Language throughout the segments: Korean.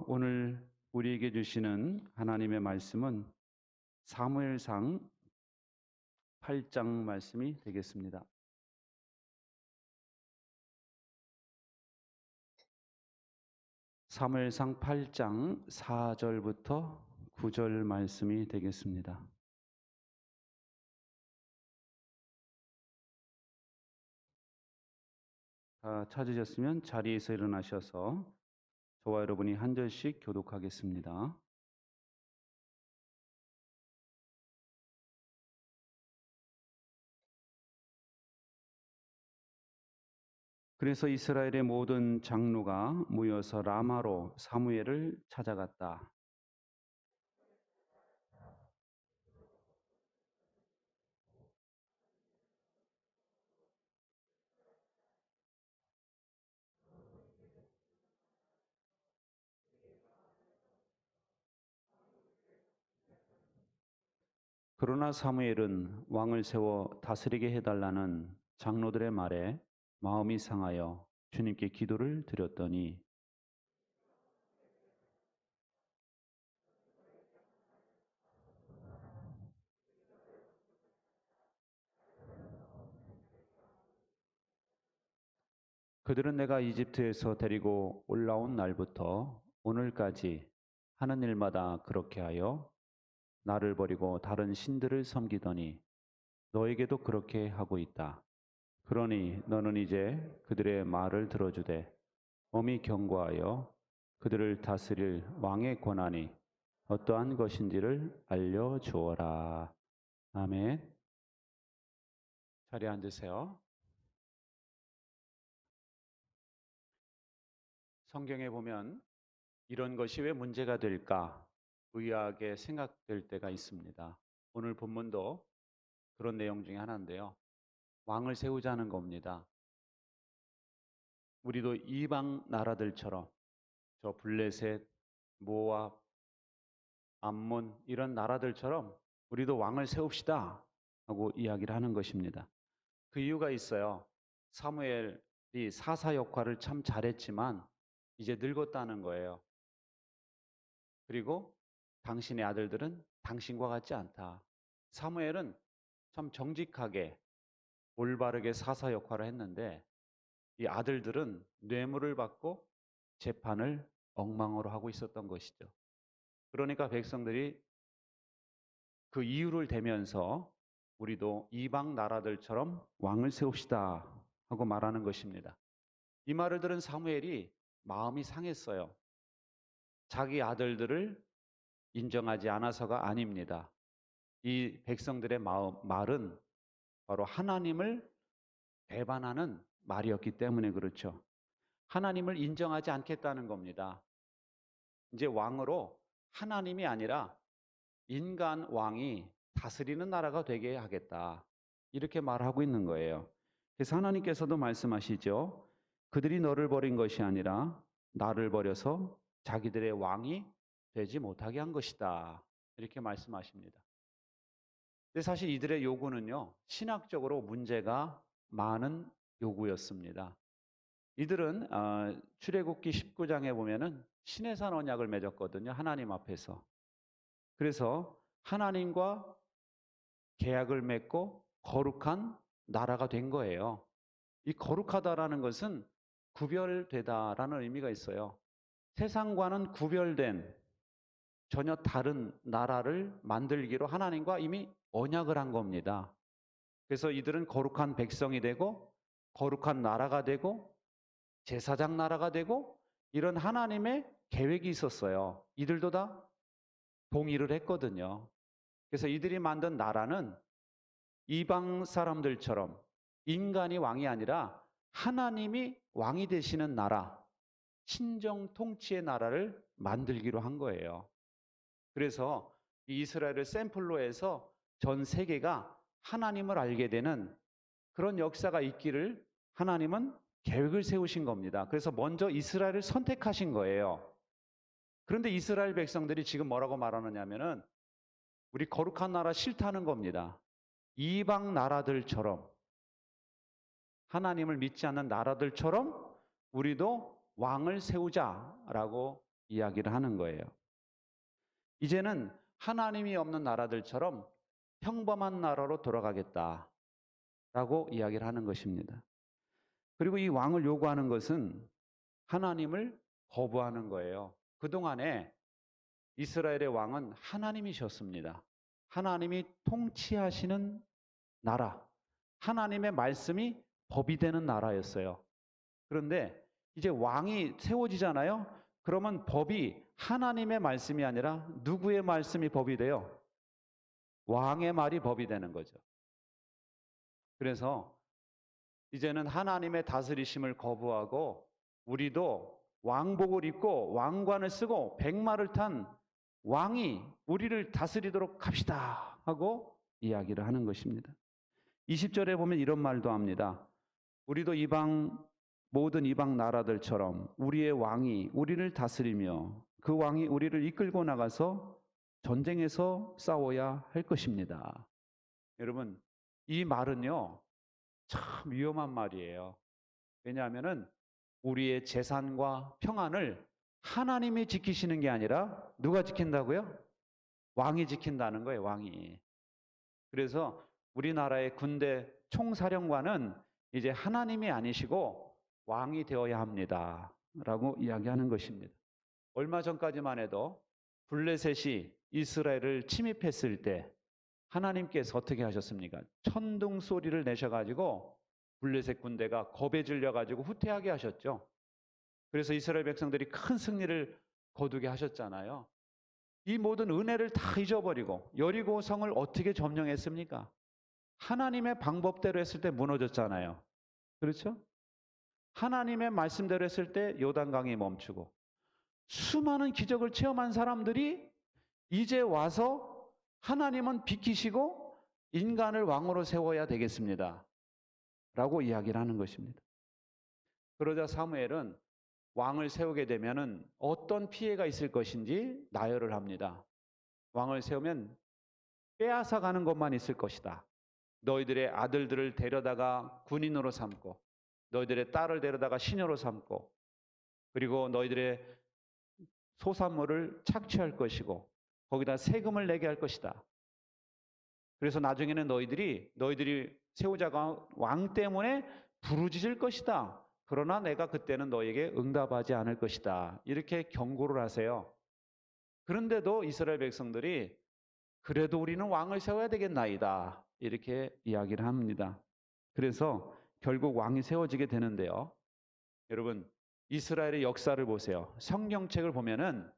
오늘 우리에게 주시는 하나님의 말씀은 사무엘상 8장 말씀이 되겠습니다. 사무엘상 8장 4절부터 9절 말씀이 되겠습니다. 찾으셨으면 자리에서 일어나셔서 저와 여러분이 한 절씩 교독하겠습니다. 그래서 이스라엘의 모든 장로가 모여서 라마로 사무엘을 찾아갔다. 그러나 사무엘은 왕을 세워 다스리게 해달라는 장로들의 말에 마음이 상하여 주님께 기도를 드렸더니 그들은 내가 이집트에서 데리고 올라온 날부터 오늘까지 하는 일마다 그렇게 하여 나를 버리고 다른 신들을 섬기더니 너에게도 그렇게 하고 있다. 그러니 너는 이제 그들의 말을 들어주되 엄히 경고하여 그들을 다스릴 왕의 권한이 어떠한 것인지를 알려주어라. 아멘. 자리에 앉으세요. 성경에 보면 이런 것이 왜 문제가 될까 의아하게 생각될 때가 있습니다. 오늘 본문도 그런 내용 중에 하나인데요. 왕을 세우자는 겁니다. 우리도 이방 나라들처럼 저 블레셋, 모압, 암몬 이런 나라들처럼 우리도 왕을 세웁시다 하고 이야기를 하는 것입니다. 그 이유가 있어요. 사무엘이 사사 역할을 참 잘했지만 이제 늙었다는 거예요. 그리고 당신의 아들들은 당신과 같지 않다. 사무엘은 참 정직하게 올바르게 사사 역할을 했는데 이 아들들은 뇌물을 받고 재판을 엉망으로 하고 있었던 것이죠. 그러니까 백성들이 그 이유를 대면서 우리도 이방 나라들처럼 왕을 세웁시다 하고 말하는 것입니다. 이 말을 들은 사무엘이 마음이 상했어요. 자기 아들들을 인정하지 않아서가 아닙니다. 이 백성들의 말은 바로 하나님을 배반하는 말이었기 때문에 그렇죠. 하나님을 인정하지 않겠다는 겁니다. 이제 왕으로 하나님이 아니라 인간 왕이 다스리는 나라가 되게 하겠다. 이렇게 말하고 있는 거예요. 그래서 하나님께서도 말씀하시죠. 그들이 너를 버린 것이 아니라 나를 버려서 자기들의 왕이 되지 못하게 한 것이다. 이렇게 말씀하십니다. 근데 사실 이들의 요구는요, 신학적으로 문제가 많은 요구였습니다. 이들은 출애굽기 19장에 보면은 시내산 언약을 맺었거든요. 하나님 앞에서. 그래서 하나님과 계약을 맺고 거룩한 나라가 된 거예요. 이 거룩하다라는 것은 구별되다라는 의미가 있어요. 세상과는 구별된 전혀 다른 나라를 만들기로 하나님과 이미 언약을 한 겁니다. 그래서 이들은 거룩한 백성이 되고 거룩한 나라가 되고 제사장 나라가 되고 이런 하나님의 계획이 있었어요. 이들도 다 동의를 했거든요. 그래서 이들이 만든 나라는 이방 사람들처럼 인간이 왕이 아니라 하나님이 왕이 되시는 나라, 신정 통치의 나라를 만들기로 한 거예요. 그래서 이스라엘을 샘플로 해서 전 세계가 하나님을 알게 되는 그런 역사가 있기를 하나님은 계획을 세우신 겁니다. 그래서 먼저 이스라엘을 선택하신 거예요. 그런데 이스라엘 백성들이 지금 뭐라고 말하느냐면은 우리 거룩한 나라 싫다는 겁니다. 이방 나라들처럼 하나님을 믿지 않는 나라들처럼 우리도 왕을 세우자라고 이야기를 하는 거예요. 이제는 하나님이 없는 나라들처럼 평범한 나라로 돌아가겠다라고 이야기를 하는 것입니다. 그리고 이 왕을 요구하는 것은 하나님을 거부하는 거예요. 그동안에 이스라엘의 왕은 하나님이셨습니다. 하나님이 통치하시는 나라, 하나님의 말씀이 법이 되는 나라였어요. 그런데 이제 왕이 세워지잖아요. 그러면 법이 하나님의 말씀이 아니라 누구의 말씀이 법이 돼요? 왕의 말이 법이 되는 거죠. 그래서 이제는 하나님의 다스리심을 거부하고 우리도 왕복을 입고 왕관을 쓰고 백마를 탄 왕이 우리를 다스리도록 합시다 하고 이야기를 하는 것입니다. 20절에 보면 이런 말도 합니다. 우리도 모든 이방 나라들처럼 우리의 왕이 우리를 다스리며 그 왕이 우리를 이끌고 나가서 전쟁에서 싸워야 할 것입니다. 여러분, 이 말은요, 참 위험한 말이에요. 왜냐하면은 우리의 재산과 평안을 하나님이 지키시는 게 아니라 누가 지킨다고요? 왕이 지킨다는 거예요, 왕이. 그래서 우리나라의 군대 총사령관은 이제 하나님이 아니시고 왕이 되어야 합니다. 라고 이야기하는 것입니다. 얼마 전까지만 해도 블레셋이 이스라엘을 침입했을 때 하나님께서 어떻게 하셨습니까? 천둥 소리를 내셔가지고 블레셋 군대가 겁에 질려가지고 후퇴하게 하셨죠. 그래서 이스라엘 백성들이 큰 승리를 거두게 하셨잖아요. 이 모든 은혜를 다 잊어버리고 여리고성을 어떻게 점령했습니까? 하나님의 방법대로 했을 때 무너졌잖아요. 그렇죠? 하나님의 말씀대로 했을 때 요단강이 멈추고 수많은 기적을 체험한 사람들이 이제 와서 하나님은 비키시고 인간을 왕으로 세워야 되겠습니다. 라고 이야기를 하는 것입니다. 그러자 사무엘은 왕을 세우게 되면은 어떤 피해가 있을 것인지 나열을 합니다. 왕을 세우면 빼앗아 가는 것만 있을 것이다. 너희들의 아들들을 데려다가 군인으로 삼고 너희들의 딸을 데려다가 시녀로 삼고 그리고 너희들의 소산물을 착취할 것이고 거기다 세금을 내게 할 것이다. 그래서 나중에는 너희들이 세우자가 왕 때문에 부르짖을 것이다. 그러나 내가 그때는 너에게 응답하지 않을 것이다. 이렇게 경고를 하세요. 그런데도 이스라엘 백성들이 그래도 우리는 왕을 세워야 되겠나이다. 이렇게 이야기를 합니다. 그래서 결국 왕이 세워지게 되는데요. 여러분, 이스라엘의 역사를 보세요. 성경책을 보면은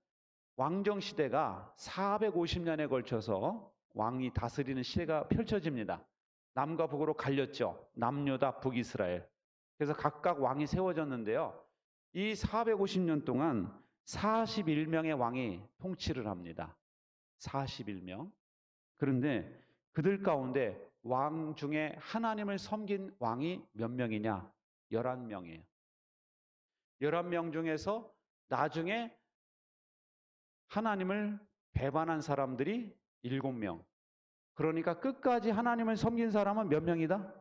왕정 시대가 450년에 걸쳐서 왕이 다스리는 시대가 펼쳐집니다. 남과 북으로 갈렸죠. 남유다, 북이스라엘. 그래서 각각 왕이 세워졌는데요. 이 450년 동안 41명의 왕이 통치를 합니다. 41명. 그런데 그들 가운데 왕 중에 하나님을 섬긴 왕이 몇 명이냐? 11명이에요. 11명 중에서 나중에 하나님을 배반한 사람들이 7명. 그러니까 끝까지 하나님을 섬긴 사람은 몇 명이다?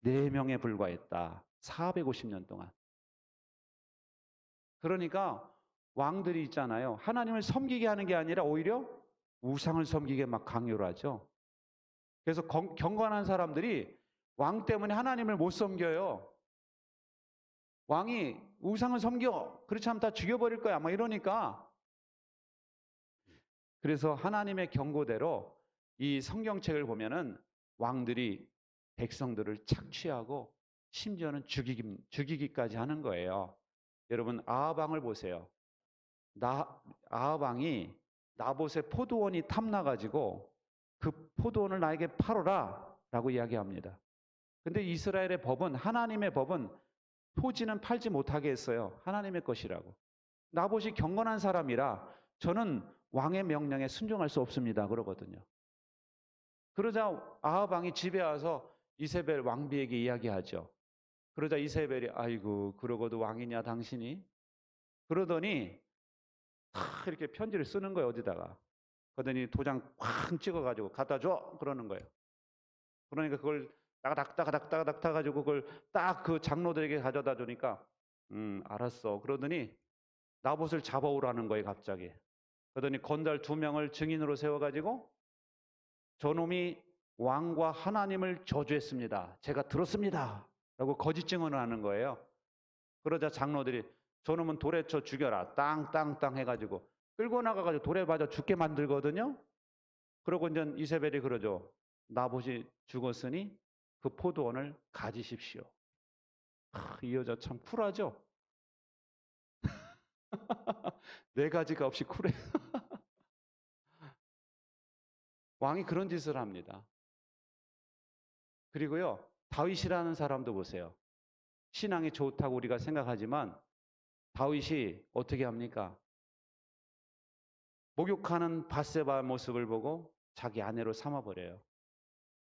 4명에 불과했다. 450년 동안. 그러니까 왕들이 있잖아요. 하나님을 섬기게 하는 게 아니라 오히려 우상을 섬기게 막 강요를 하죠. 그래서 경건한 사람들이 왕 때문에 하나님을 못 섬겨요. 왕이 우상을 섬겨. 그렇지 않으면 다 죽여버릴 거야. 막 이러니까. 그래서 하나님의 경고대로 이 성경책을 보면은 왕들이 백성들을 착취하고 심지어는 죽이기까지 하는 거예요. 여러분, 아합 왕을 보세요. 아합 왕이 나봇의 포도원이 탐나가지고 그 포도원을 나에게 팔아라 라고 이야기합니다. 근데 이스라엘의 법은, 하나님의 법은 토지는 팔지 못하게 했어요. 하나님의 것이라고. 나봇이 경건한 사람이라 저는 왕의 명령에 순종할 수 없습니다. 그러거든요. 그러자 아합 왕이 집에 와서 이세벨 왕비에게 이야기하죠. 그러자 이세벨이 아이고 그러고도 왕이냐 당신이? 그러더니 다 이렇게 편지를 쓰는 거예요. 어디다가. 그러더니 도장 쾅 찍어가지고 갖다 줘 그러는 거예요. 그러니까 그걸 따가닥 가지고 그걸 딱 그 장로들에게 가져다 주니까 알았어. 그러더니 나봇을 잡아오라는 거예요, 갑자기. 그러더니 건달 2명을 증인으로 세워가지고 저놈이 왕과 하나님을 저주했습니다. 제가 들었습니다. 라고 거짓 증언을 하는 거예요. 그러자 장로들이 저놈은 돌에 쳐 죽여라. 땅땅땅 해가지고 끌고 나가가지고 돌에 맞아 죽게 만들거든요. 그러고 이제 이세벨이 그러죠. 나봇이 죽었으니 그 포도원을 가지십시오. 이 여자 참 쿨하죠? 네 가지가 없이 쿨해. 왕이 그런 짓을 합니다. 그리고요, 다윗이라는 사람도 보세요. 신앙이 좋다고 우리가 생각하지만 다윗이 어떻게 합니까? 목욕하는 밧세바 모습을 보고 자기 아내로 삼아버려요.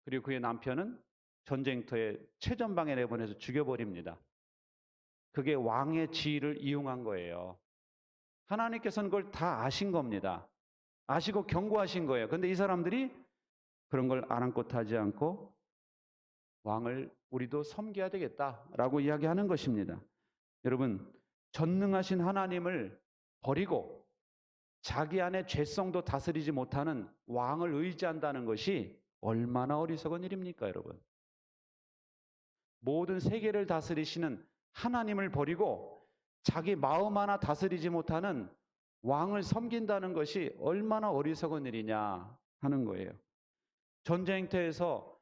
그리고 그의 남편은 전쟁터에 최전방에 내보내서 죽여버립니다. 그게 왕의 지위를 이용한 거예요. 하나님께서는 그걸 다 아신 겁니다. 아시고 경고하신 거예요. 근데 이 사람들이 그런 걸 아랑곳하지 않고 왕을 우리도 섬겨야 되겠다라고 이야기하는 것입니다. 여러분, 전능하신 하나님을 버리고 자기 안에 죄성도 다스리지 못하는 왕을 의지한다는 것이 얼마나 어리석은 일입니까, 여러분? 모든 세계를 다스리시는 하나님을 버리고 자기 마음 하나 다스리지 못하는 왕을 섬긴다는 것이 얼마나 어리석은 일이냐 하는 거예요. 전쟁터에서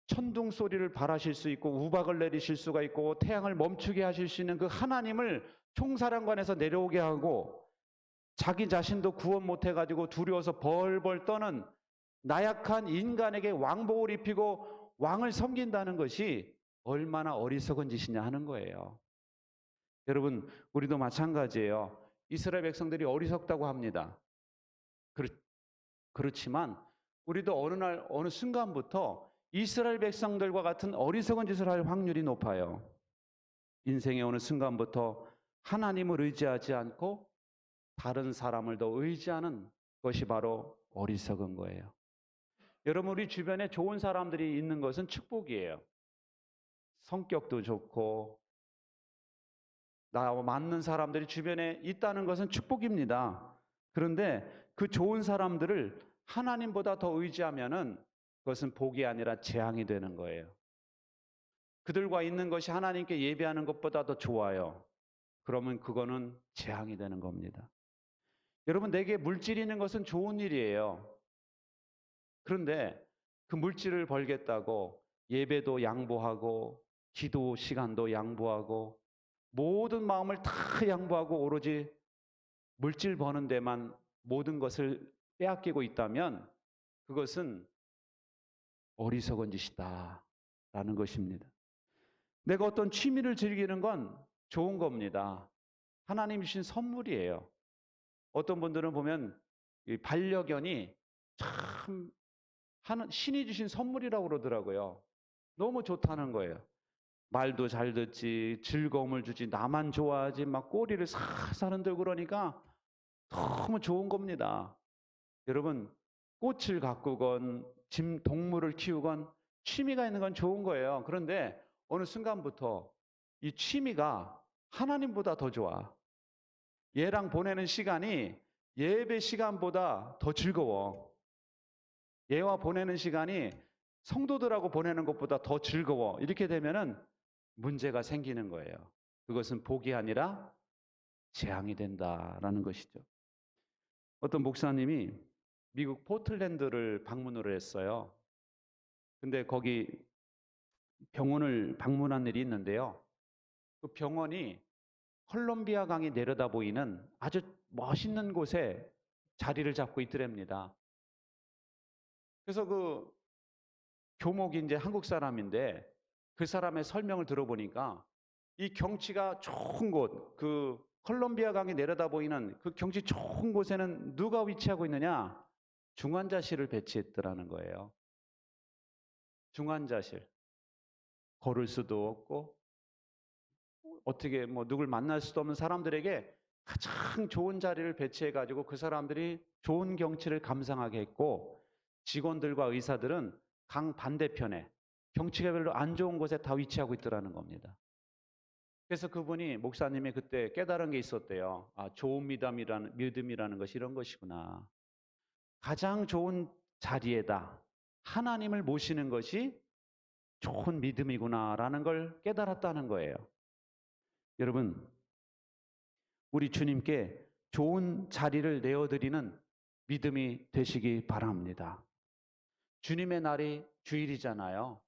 천둥 소리를 발하실 수 있고 우박을 내리실 수가 있고 태양을 멈추게 하실 수 있는 그 하나님을 총사령관에서 내려오게 하고 자기 자신도 구원 못해가지고 두려워서 벌벌 떠는 나약한 인간에게 왕복을 입히고 왕을 섬긴다는 것이 얼마나 어리석은 짓이냐 하는 거예요. 여러분, 우리도 마찬가지예요. 이스라엘 백성들이 어리석다고 합니다. 그렇지만 우리도 어느 날 어느 순간부터 이스라엘 백성들과 같은 어리석은 짓을 할 확률이 높아요. 인생의 어느 순간부터 하나님을 의지하지 않고 다른 사람을 더 의지하는 것이 바로 어리석은 거예요. 여러분, 우리 주변에 좋은 사람들이 있는 것은 축복이에요. 성격도 좋고 나와 맞는 사람들이 주변에 있다는 것은 축복입니다. 그런데 그 좋은 사람들을 하나님보다 더 의지하면은 그것은 복이 아니라 재앙이 되는 거예요. 그들과 있는 것이 하나님께 예배하는 것보다 더 좋아요. 그러면 그거는 재앙이 되는 겁니다. 여러분, 내게 물질이 있는 것은 좋은 일이에요. 그런데 그 물질을 벌겠다고 예배도 양보하고 기도 시간도 양보하고 모든 마음을 다 양보하고 오로지 물질 버는 데만 모든 것을 빼앗기고 있다면 그것은 어리석은 짓이다 라는 것입니다. 내가 어떤 취미를 즐기는 건 좋은 겁니다. 하나님 주신 선물이에요. 어떤 분들은 보면 이 반려견이 참 신이 주신 선물이라고 그러더라고요. 너무 좋다는 거예요. 말도 잘 듣지, 즐거움을 주지, 나만 좋아하지, 막 꼬리를 살살 흔들고 그러니까 너무 좋은 겁니다. 여러분, 꽃을 가꾸건, 동물을 키우건 취미가 있는 건 좋은 거예요. 그런데 어느 순간부터 이 취미가 하나님보다 더 좋아. 얘랑 보내는 시간이 예배 시간보다 더 즐거워. 얘와 보내는 시간이 성도들하고 보내는 것보다 더 즐거워. 이렇게 되면은 문제가 생기는 거예요. 그것은 복이 아니라 재앙이 된다라는 것이죠. 어떤 목사님이 미국 포틀랜드를 방문을 했어요. 근데 거기 병원을 방문한 일이 있는데요. 그 병원이 콜롬비아 강이 내려다 보이는 아주 멋있는 곳에 자리를 잡고 있더랍니다. 그래서 그 교목이 이제 한국 사람인데 그 사람의 설명을 들어보니까 이 경치가 좋은 곳, 그 콜롬비아 강이 내려다 보이는 그 경치 좋은 곳에는 누가 위치하고 있느냐? 중환자실을 배치했더라는 거예요. 중환자실. 걸을 수도 없고 어떻게 뭐 누굴 만날 수도 없는 사람들에게 가장 좋은 자리를 배치해 가지고 그 사람들이 좋은 경치를 감상하게 했고 직원들과 의사들은 강 반대편에 경치가 별로 안 좋은 곳에 다 위치하고 있더라는 겁니다. 그래서 그분이 목사님이 그때 깨달은 게 있었대요. 아, 좋은 믿음이라는 것이 이런 것이구나. 가장 좋은 자리에다 하나님을 모시는 것이 좋은 믿음이구나라는 걸 깨달았다는 거예요. 여러분, 우리 주님께 좋은 자리를 내어드리는 믿음이 되시기 바랍니다. 주님의 날이 주일이잖아요.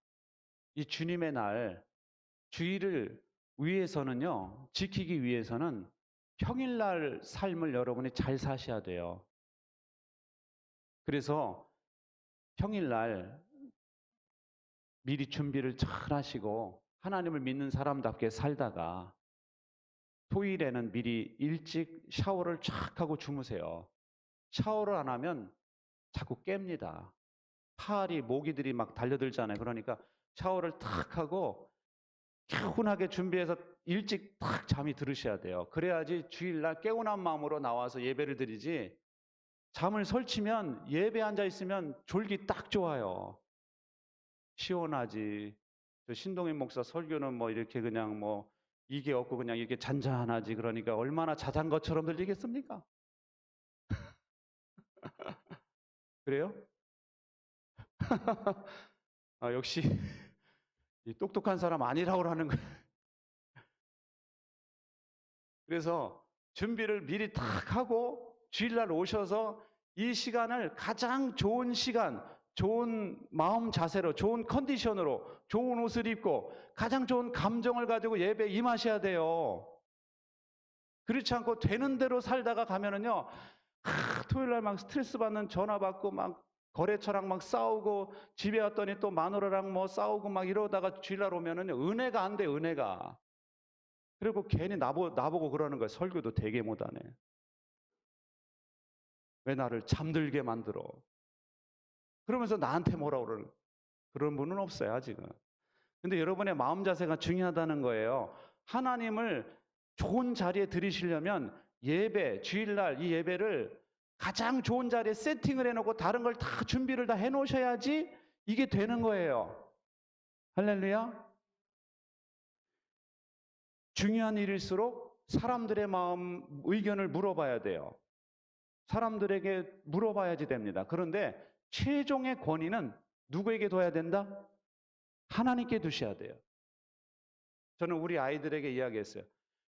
이 주님의 날, 주일을 위해서는요, 지키기 위해서는 평일날 삶을 여러분이 잘 사셔야 돼요. 그래서 평일날 미리 준비를 잘 하시고 하나님을 믿는 사람답게 살다가 토요일에는 미리 일찍 샤워를 쫙 하고 주무세요. 샤워를 안 하면 자꾸 깹니다. 팔이 모기들이 막 달려들잖아요. 그러니까 샤워를 탁 하고 개운하게 준비해서 일찍 탁 잠이 들으셔야 돼요. 그래야지 주일날 개운한 마음으로 나와서 예배를 드리지, 잠을 설치면 예배 앉아 있으면 졸기 딱 좋아요. 시원하지. 저 신동인 목사 설교는 뭐 이렇게 그냥 뭐 이게 없고 그냥 이렇게 잔잔하지. 그러니까 얼마나 자장거처럼 들리겠습니까? 그래요? 아, 역시 이 똑똑한 사람 아니라고 하는 거예요. 그래서 준비를 미리 탁 하고 주일날 오셔서 이 시간을 가장 좋은 시간, 좋은 마음 자세로, 좋은 컨디션으로, 좋은 옷을 입고 가장 좋은 감정을 가지고 예배에 임하셔야 돼요. 그렇지 않고 되는 대로 살다가 가면은요, 토요일날 막 스트레스 받는 전화 받고 막 거래처랑 막 싸우고 집에 왔더니 또 마누라랑 뭐 싸우고 막 이러다가 주일날 오면은요, 은혜가 안 돼, 은혜가. 그리고 괜히 나보고 그러는 거예요. 설교도 되게 못하네. 왜 나를 잠들게 만들어? 그러면서 나한테 뭐라 그러는, 그런 분은 없어요, 아직은. 근데 여러분의 마음 자세가 중요하다는 거예요. 하나님을 좋은 자리에 들이시려면 예배, 주일날 이 예배를 가장 좋은 자리에 세팅을 해놓고 다른 걸 다 준비를 다 해놓으셔야지 이게 되는 거예요. 할렐루야. 중요한 일일수록 사람들의 마음, 의견을 물어봐야 돼요. 사람들에게 물어봐야지 됩니다. 그런데 최종의 권위는 누구에게 둬야 된다? 하나님께 두셔야 돼요. 저는 우리 아이들에게 이야기했어요.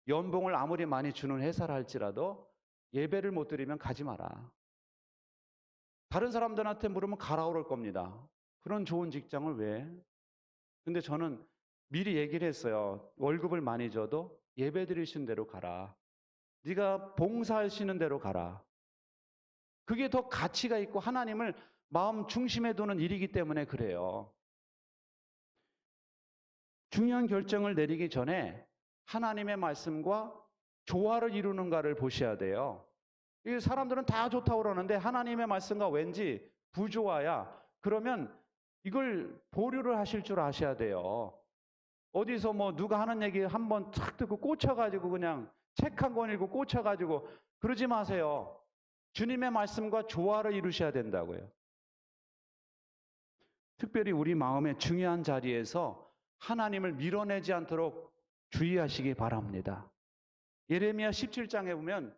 연봉을 아무리 많이 주는 회사를 할지라도 예배를 못 드리면 가지 마라. 다른 사람들한테 물으면 가라 그럴 겁니다. 그런 좋은 직장을 왜? 근데 저는 미리 얘기를 했어요. 월급을 많이 줘도 예배 드리신 대로 가라. 네가 봉사하시는 대로 가라. 그게 더 가치가 있고 하나님을 마음 중심에 두는 일이기 때문에 그래요. 중요한 결정을 내리기 전에 하나님의 말씀과 조화를 이루는가를 보셔야 돼요. 이 사람들은 다 좋다고 그러는데 하나님의 말씀과 왠지 부조화야. 그러면 이걸 보류를 하실 줄 아셔야 돼요. 어디서 뭐 누가 하는 얘기 한번 탁 듣고 꽂혀가지고 그냥 책 한 권 읽고 꽂혀가지고 그러지 마세요. 주님의 말씀과 조화를 이루셔야 된다고요. 특별히 우리 마음의 중요한 자리에서 하나님을 밀어내지 않도록 주의하시기 바랍니다. 예레미야 17장에 보면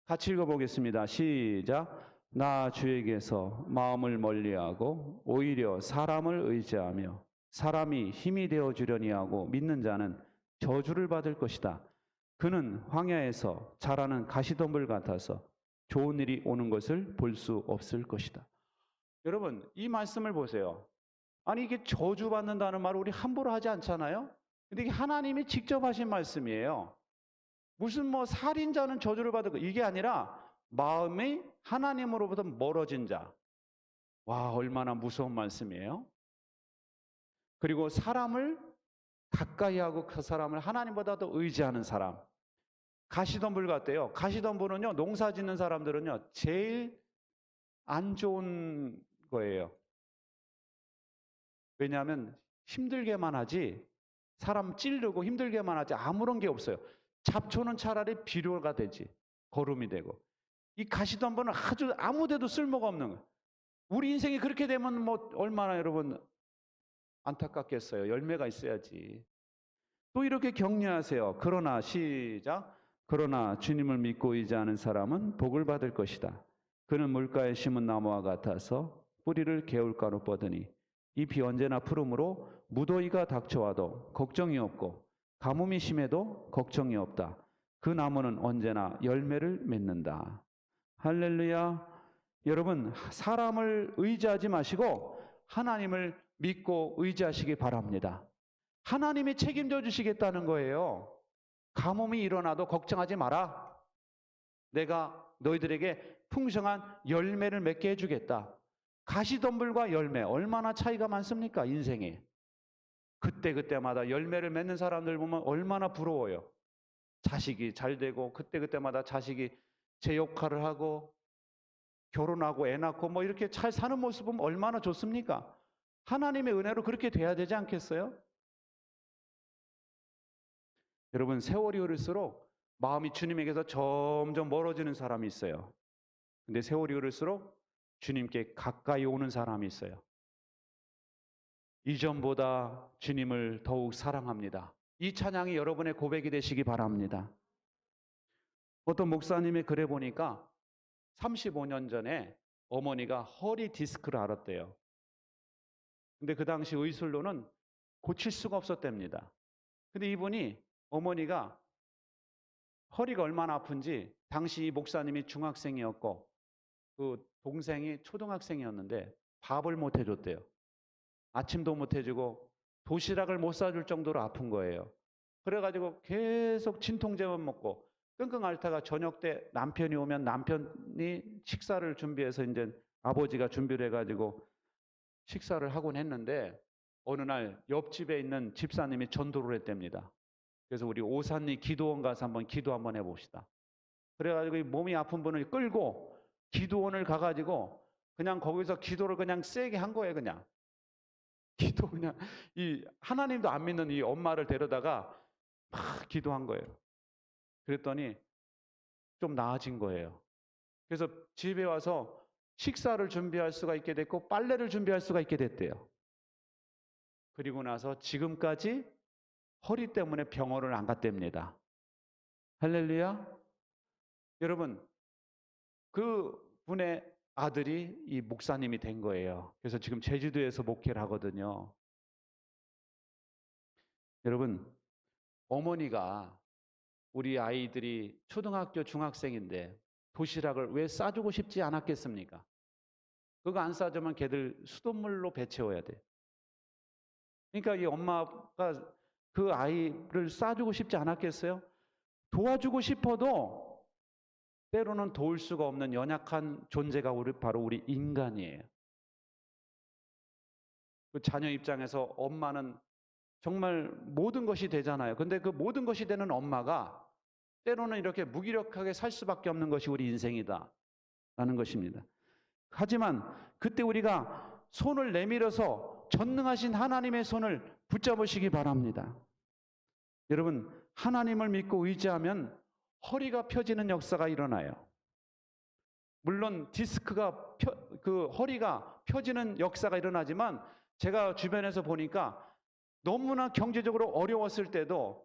같이 읽어보겠습니다. 시작. 나 주에게서 마음을 멀리하고 오히려 사람을 의지하며 사람이 힘이 되어주려니 하고 믿는 자는 저주를 받을 것이다. 그는 황야에서 자라는 가시덤불 같아서 좋은 일이 오는 것을 볼 수 없을 것이다. 여러분, 이 말씀을 보세요. 아니 이게 저주받는다는 말을 우리 함부로 하지 않잖아요? 근데 이게 하나님이 직접 하신 말씀이에요. 무슨 뭐 살인자는 저주를 받을 거 이게 아니라 마음이 하나님으로부터 멀어진 자. 와, 얼마나 무서운 말씀이에요. 그리고 사람을 가까이 하고 그 사람을 하나님보다 더 의지하는 사람. 가시덤불 같대요. 가시덤불은요, 농사 짓는 사람들은요, 제일 안 좋은 거예요. 왜냐하면 힘들게만 하지, 사람 찌르고 힘들게만 하지 아무런 게 없어요. 잡초는 차라리 비료가 되지, 거름이 되고. 이 가시덤불은 아주 아무 데도 쓸모가 없는 거예요. 우리 인생이 그렇게 되면 뭐 얼마나 여러분 안타깝겠어요. 열매가 있어야지. 또 이렇게 격려하세요. 그러나 시작. 그러나 주님을 믿고 의지하는 사람은 복을 받을 것이다. 그는 물가에 심은 나무와 같아서 뿌리를 개울가로 뻗으니 잎이 언제나 푸르므로 무더위가 닥쳐와도 걱정이 없고 가뭄이 심해도 걱정이 없다. 그 나무는 언제나 열매를 맺는다. 할렐루야. 여러분, 사람을 의지하지 마시고 하나님을 믿고 의지하시기 바랍니다. 하나님이 책임져 주시겠다는 거예요. 가뭄이 일어나도 걱정하지 마라. 내가 너희들에게 풍성한 열매를 맺게 해주겠다. 가시덤불과 열매, 얼마나 차이가 많습니까? 인생에. 그때그때마다 열매를 맺는 사람들 보면 얼마나 부러워요. 자식이 잘 되고 그때그때마다 자식이 제 역할을 하고 결혼하고 애 낳고 뭐 이렇게 잘 사는 모습 보면 얼마나 좋습니까? 하나님의 은혜로 그렇게 돼야 되지 않겠어요? 여러분, 세월이 흐를수록 마음이 주님에게서 점점 멀어지는 사람이 있어요. 근데 세월이 흐를수록 주님께 가까이 오는 사람이 있어요. 이전보다 주님을 더욱 사랑합니다. 이 찬양이 여러분의 고백이 되시기 바랍니다. 어떤 목사님의 글에 보니까 35년 전에 어머니가 허리 디스크를 앓았대요. 근데 그 당시 의술로는 고칠 수가 없었답니다. 근데 이분이 어머니가 허리가 얼마나 아픈지 당시 이 목사님이 중학생이었고 그 동생이 초등학생이었는데 밥을 못 해줬대요. 아침도 못 해주고 도시락을 못 사줄 정도로 아픈 거예요. 그래가지고 계속 진통제만 먹고 끙끙 앓다가 저녁 때 남편이 오면 남편이 식사를 준비해서 이제 아버지가 준비를 해가지고 식사를 하곤 했는데 어느 날 옆집에 있는 집사님이 전도를 했답니다. 그래서 우리 오산리 기도원 가서 한번 기도 한번 해봅시다. 그래가지고 이 몸이 아픈 분을 끌고 기도원을 가가지고 그냥 거기서 기도를 그냥 세게 한 거예요. 그냥 기도 그냥 이 하나님도 안 믿는 이 엄마를 데려다가 막 기도한 거예요. 그랬더니 좀 나아진 거예요. 그래서 집에 와서 식사를 준비할 수가 있게 됐고 빨래를 준비할 수가 있게 됐대요. 그리고 나서 지금까지 허리 때문에 병원을 안 갔답니다. 할렐루야. 여러분, 그 분의 아들이 이 목사님이 된 거예요. 그래서 지금 제주도에서 목회를 하거든요. 여러분, 어머니가 우리 아이들이 초등학교 중학생인데 도시락을 왜 싸주고 싶지 않았겠습니까? 그거 안 싸주면 걔들 수돗물로 배 채워야 돼. 그러니까 이 엄마가 그 아이를 싸주고 싶지 않았겠어요? 도와주고 싶어도 때로는 도울 수가 없는 연약한 존재가 바로 우리 인간이에요. 그 자녀 입장에서 엄마는 정말 모든 것이 되잖아요. 근데 그 모든 것이 되는 엄마가 때로는 이렇게 무기력하게 살 수밖에 없는 것이 우리 인생이다 라는 것입니다. 하지만 그때 우리가 손을 내밀어서 전능하신 하나님의 손을 붙잡으시기 바랍니다. 여러분, 하나님을 믿고 의지하면 허리가 펴지는 역사가 일어나요. 물론 디스크가 그 허리가 펴지는 역사가 일어나지만 제가 주변에서 보니까 너무나 경제적으로 어려웠을 때도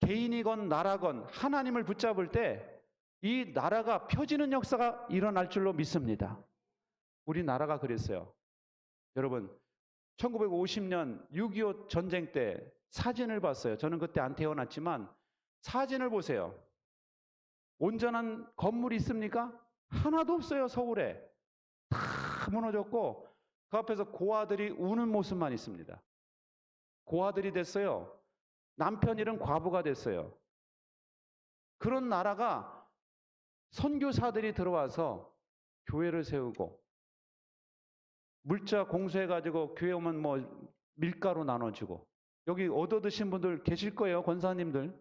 개인이건 나라건 하나님을 붙잡을 때 이 나라가 펴지는 역사가 일어날 줄로 믿습니다. 우리나라가 그랬어요. 여러분, 1950년 6.25 전쟁 때 사진을 봤어요. 저는 그때 안 태어났지만 사진을 보세요. 온전한 건물이 있습니까? 하나도 없어요. 서울에 다 무너졌고 그 앞에서 고아들이 우는 모습만 있습니다. 고아들이 됐어요. 남편 잃은 과부가 됐어요. 그런 나라가 선교사들이 들어와서 교회를 세우고 물자 공수해가지고 교회 오면 뭐 밀가루 나눠주고 여기 얻어드신 분들 계실 거예요. 권사님들.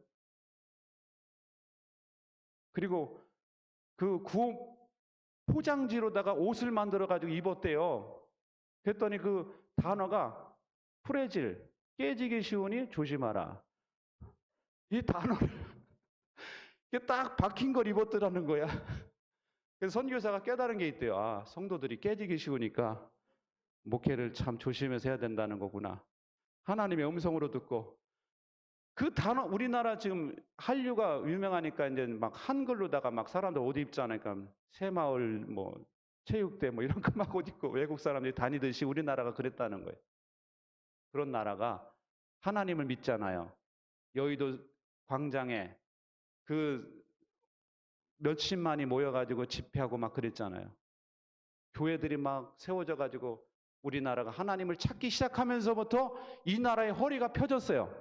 그리고 그 구호 포장지로다가 옷을 만들어가지고 입었대요. 그랬더니 그 단어가 프레질, 깨지기 쉬우니 조심하라. 이 단어를 딱 박힌 걸 입었더라는 거야. 그래서 선교사가 깨달은 게 있대요. 아, 성도들이 깨지기 쉬우니까 목회를 참 조심해서 해야 된다는 거구나. 하나님의 음성으로 듣고 그 단어 우리나라 지금 한류가 유명하니까 이제 막 한글로다가 막 사람들 옷 입잖아요. 그러니까 새마을 뭐 체육대 뭐 이런 거 막 옷 입고 외국 사람들이 다니듯이 우리나라가 그랬다는 거예요. 그런 나라가 하나님을 믿잖아요. 여의도 광장에 그 몇십만이 모여가지고 집회하고 막 그랬잖아요. 교회들이 막 세워져 가지고 우리나라가 하나님을 찾기 시작하면서부터 이 나라의 허리가 펴졌어요.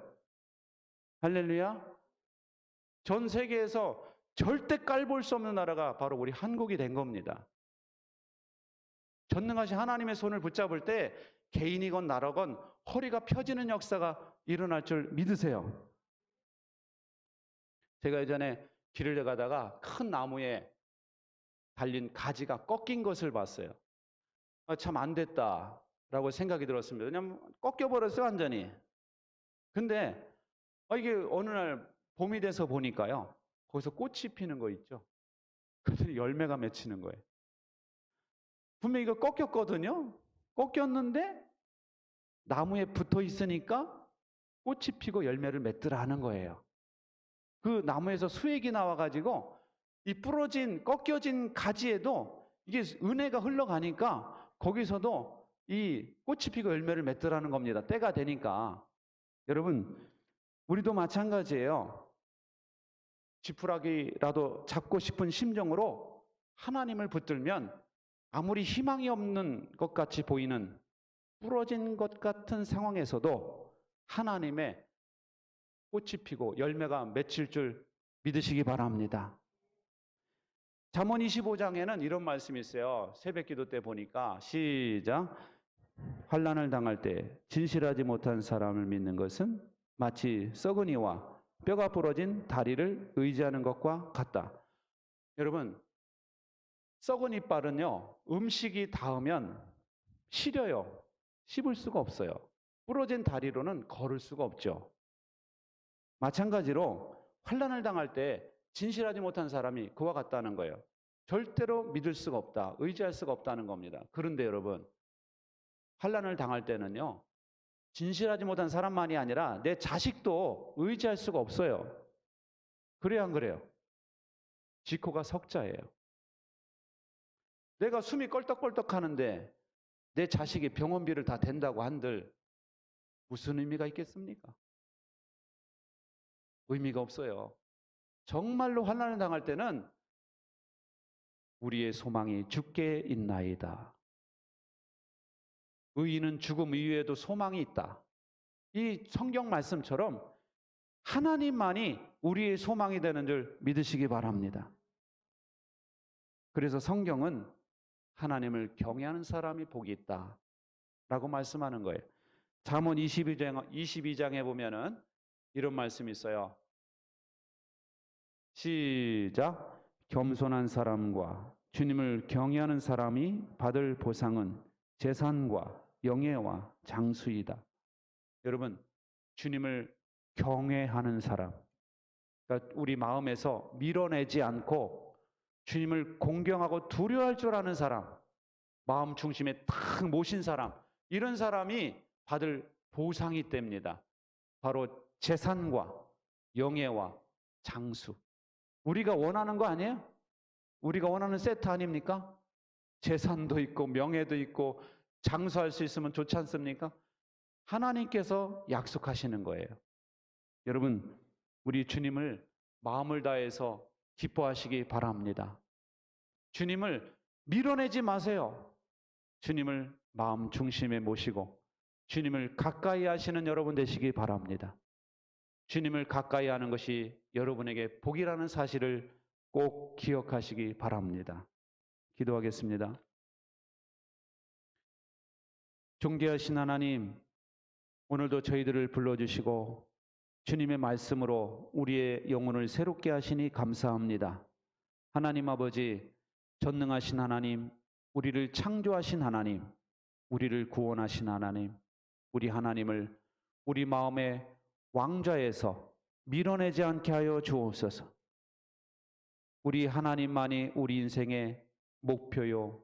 할렐루야. 전 세계에서 절대 깔볼 수 없는 나라가 바로 우리 한국이 된 겁니다. 전능하신 하나님의 손을 붙잡을 때 개인이건 나라건 허리가 펴지는 역사가 일어날 줄 믿으세요. 제가 예전에 길을 가다가 큰 나무에 달린 가지가 꺾인 것을 봤어요. 참 안 됐다라고 생각이 들었습니다. 왜냐하면 꺾여버렸어요, 완전히. 근데 이게 어느 날 봄이 돼서 보니까요. 거기서 꽃이 피는 거 있죠. 그랬더니 열매가 맺히는 거예요. 분명히 이거 꺾였거든요. 꺾였는데 나무에 붙어 있으니까 꽃이 피고 열매를 맺더라는 거예요. 그 나무에서 수액이 나와가지고 이 부러진 꺾여진 가지에도 이게 은혜가 흘러가니까 거기서도 이 꽃이 피고 열매를 맺더라는 겁니다. 때가 되니까. 여러분, 우리도 마찬가지예요. 지푸라기라도 잡고 싶은 심정으로 하나님을 붙들면 아무리 희망이 없는 것 같이 보이는 부러진 것 같은 상황에서도 하나님의 꽃이 피고 열매가 맺힐 줄 믿으시기 바랍니다. 잠언 25장에는 이런 말씀이 있어요. 새벽기도 때 보니까 시작. 환난을 당할 때 진실하지 못한 사람을 믿는 것은 마치 썩은 이와 뼈가 부러진 다리를 의지하는 것과 같다. 여러분, 썩은 이빨은요, 음식이 닿으면 시려요. 씹을 수가 없어요. 부러진 다리로는 걸을 수가 없죠. 마찬가지로 환난을 당할 때 진실하지 못한 사람이 그와 같다는 거예요. 절대로 믿을 수가 없다. 의지할 수가 없다는 겁니다. 그런데 여러분, 환난을 당할 때는요. 진실하지 못한 사람만이 아니라 내 자식도 의지할 수가 없어요. 그래요, 안 그래요? 지코가 석자예요. 내가 숨이 껄떡껄떡 하는데 내 자식이 병원비를 다 댄다고 한들 무슨 의미가 있겠습니까? 의미가 없어요. 정말로 환난을 당할 때는 우리의 소망이 주께 있나이다. 의인은 죽음 이후에도 소망이 있다. 이 성경 말씀처럼 하나님만이 우리의 소망이 되는 줄 믿으시기 바랍니다. 그래서 성경은 하나님을 경외하는 사람이 복이 있다 라고 말씀하는 거예요. 잠언 22장에 보면은 이런 말씀이 있어요. 시작. 겸손한 사람과 주님을 경외하는 사람이 받을 보상은 재산과 영예와 장수이다. 여러분, 주님을 경외하는 사람, 그러니까 우리 마음에서 밀어내지 않고 주님을 공경하고 두려워할 줄 아는 사람, 마음 중심에 탁 모신 사람, 이런 사람이 받을 보상이 있답니다. 바로 재산과 영예와 장수. 우리가 원하는 거 아니에요? 우리가 원하는 세트 아닙니까? 재산도 있고 명예도 있고 장수할 수 있으면 좋지 않습니까? 하나님께서 약속하시는 거예요. 여러분, 우리 주님을 마음을 다해서 기뻐하시기 바랍니다. 주님을 밀어내지 마세요. 주님을 마음 중심에 모시고 주님을 가까이 하시는 여러분 되시기 바랍니다. 주님을 가까이 하는 것이 여러분에게 복이라는 사실을 꼭 기억하시기 바랍니다. 기도하겠습니다. 존귀하신 하나님, 오늘도 저희들을 불러주시고 주님의 말씀으로 우리의 영혼을 새롭게 하시니 감사합니다. 하나님 아버지, 전능하신 하나님, 우리를 창조하신 하나님, 우리를 구원하신 하나님, 우리 하나님을 우리 마음의 왕좌에서 밀어내지 않게 하여 주옵소서. 우리 하나님만이 우리 인생의 목표요,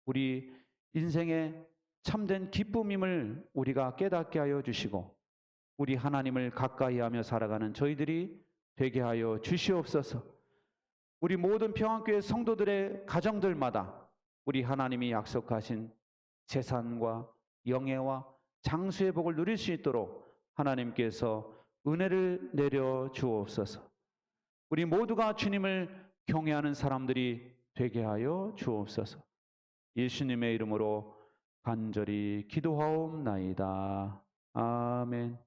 우리 인생의 참된 기쁨임을 우리가 깨닫게 하여 주시고 우리 하나님을 가까이하며 살아가는 저희들이 되게 하여 주시옵소서. 우리 모든 평안교회 성도들의 가정들마다 우리 하나님이 약속하신 재산과 영예와 장수의 복을 누릴 수 있도록 하나님께서 은혜를 내려 주옵소서. 우리 모두가 주님을 경외하는 사람들이 되게 하여 주옵소서. 예수님의 이름으로 간절히 기도하옵나이다. 아멘.